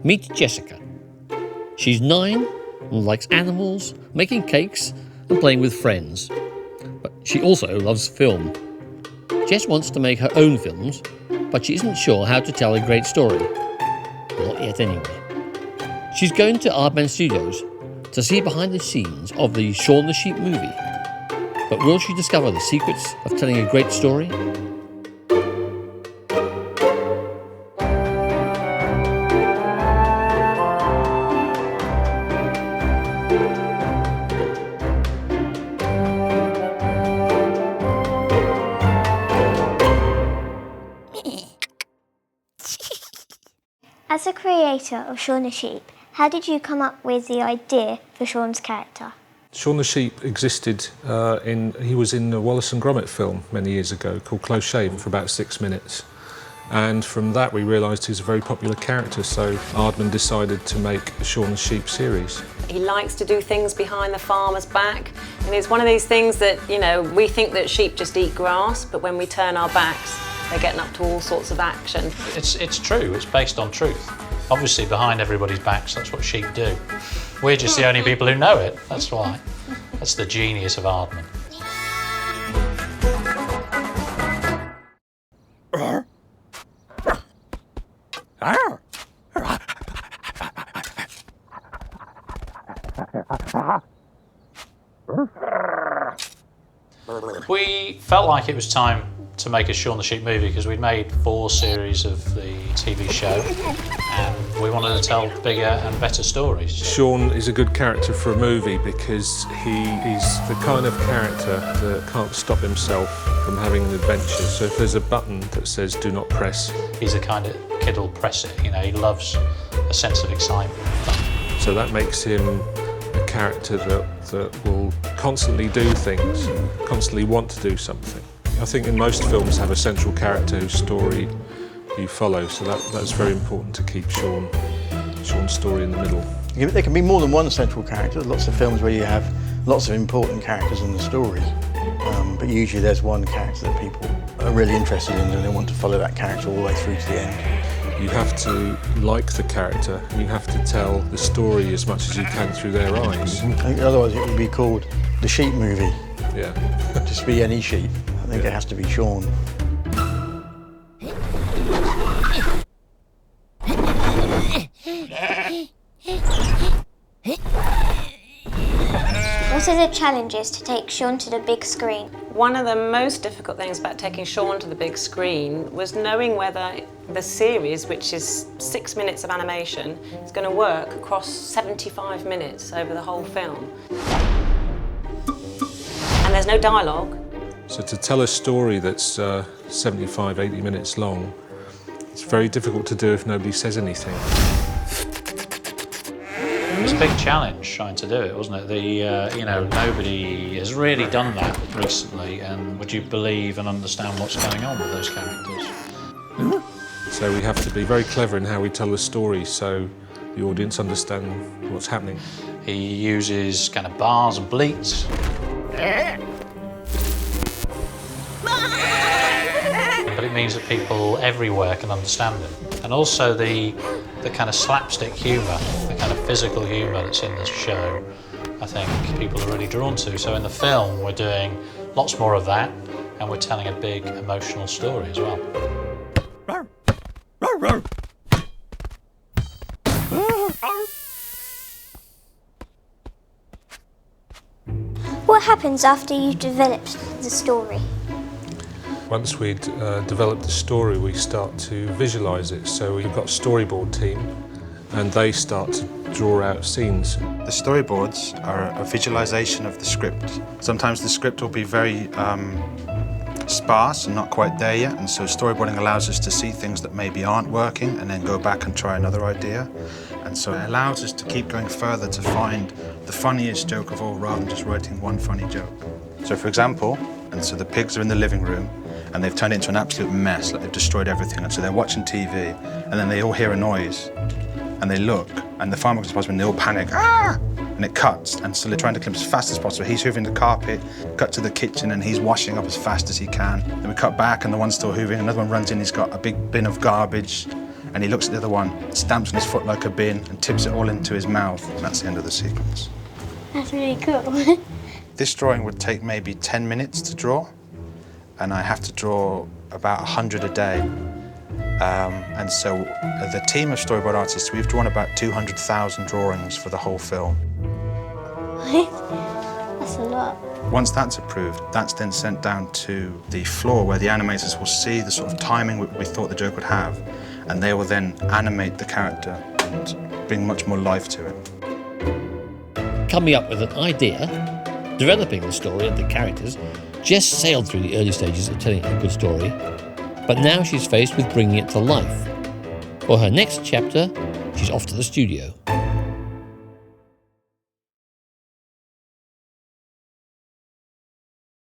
Meet Jessica. She's 9 and likes animals, making cakes and playing with friends. But she also loves film. Jess wants to make her own films, but she isn't sure how to tell a great story. Not yet anyway. She's going to Aardman Studios to see behind the scenes of the Shaun the Sheep movie. But will she discover the secrets of telling a great story? As a creator of Shaun the Sheep, how did you come up with the idea for Shaun's character? Shaun the Sheep existed he was in a Wallace and Gromit film many years ago called Close Shave for about 6 minutes. And from that we realised he was a very popular character, so Aardman decided to make a Shaun the Sheep series. He likes to do things behind the farmer's back, and it's one of these things that, you know, we think that sheep just eat grass, but when we turn our backs, they're getting up to all sorts of action. It's true, it's based on truth. Obviously behind everybody's backs, that's what sheep do. We're just the only people who know it, that's why. That's the genius of Aardman. We felt like it was time to make a Shaun the Sheep movie because we'd made 4 series of the TV show and we wanted to tell bigger and better stories. Shaun is a good character for a movie because he is the kind of character that can't stop himself from having an adventure. So if there's a button that says do not press, he's the kind of kid who'll press it, you know, he loves a sense of excitement. So that makes him a character that will constantly do things, constantly want to do something. I think in most films have a central character whose story you follow, so that's very important to keep Shaun's story in the middle. There can be more than one central character. There's lots of films where you have lots of important characters in the story, but usually there's one character that people are really interested in and they want to follow that character all the way through to the end. You have to like the character, and you have to tell the story as much as you can through their eyes. I think otherwise it would be called the Sheep movie. Yeah. Just be any sheep. I think it has to be Shaun. What are the challenges to take Shaun to the big screen? One of the most difficult things about taking Shaun to the big screen was knowing whether the series, which is 6 minutes of animation, is going to work across 75 minutes over the whole film. And there's no dialogue. So to tell a story that's 75, 80 minutes long, it's very difficult to do if nobody says anything. It was a big challenge trying to do it, wasn't it? You know, nobody has really done that recently, and would you believe and understand what's going on with those characters? So we have to be very clever in how we tell the story so the audience understand what's happening. He uses kind of bars and bleats. But it means that people everywhere can understand it. And also the kind of slapstick humour, the kind of physical humour that's in this show, I think people are really drawn to. So in the film we're doing lots more of that, and we're telling a big emotional story as well. What happens after you've developed the story? Once we'd developed the story, we start to visualise it. So we've got a storyboard team, and they start to draw out scenes. The storyboards are a visualisation of the script. Sometimes the script will be very sparse and not quite there yet, and so storyboarding allows us to see things that maybe aren't working and then go back and try another idea. And so it allows us to keep going further to find the funniest joke of all rather than just writing one funny joke. So for example, and so the pigs are in the living room and they've turned it into an absolute mess, like they've destroyed everything, and so they're watching TV and then they all hear a noise and they look, and the farmer comes past and they all panic, ah! And it cuts, and so they're trying to clean as fast as possible. He's hoovering the carpet, cut to the kitchen, and he's washing up as fast as he can. Then we cut back, and the one's still hoovering. Another one runs in, he's got a big bin of garbage, and he looks at the other one, stamps on his foot like a bin, and tips it all into his mouth, and that's the end of the sequence. That's really cool. This drawing would take maybe 10 minutes to draw, and I have to draw about 100 a day. And so the team of storyboard artists, we've drawn about 200,000 drawings for the whole film. That's a lot. Once that's approved, that's then sent down to the floor where the animators will see the sort of timing we thought the joke would have, and they will then animate the character and bring much more life to it. Coming up with an idea, developing the story and the characters, Jess sailed through the early stages of telling a good story, but now she's faced with bringing it to life. For her next chapter, she's off to the studio.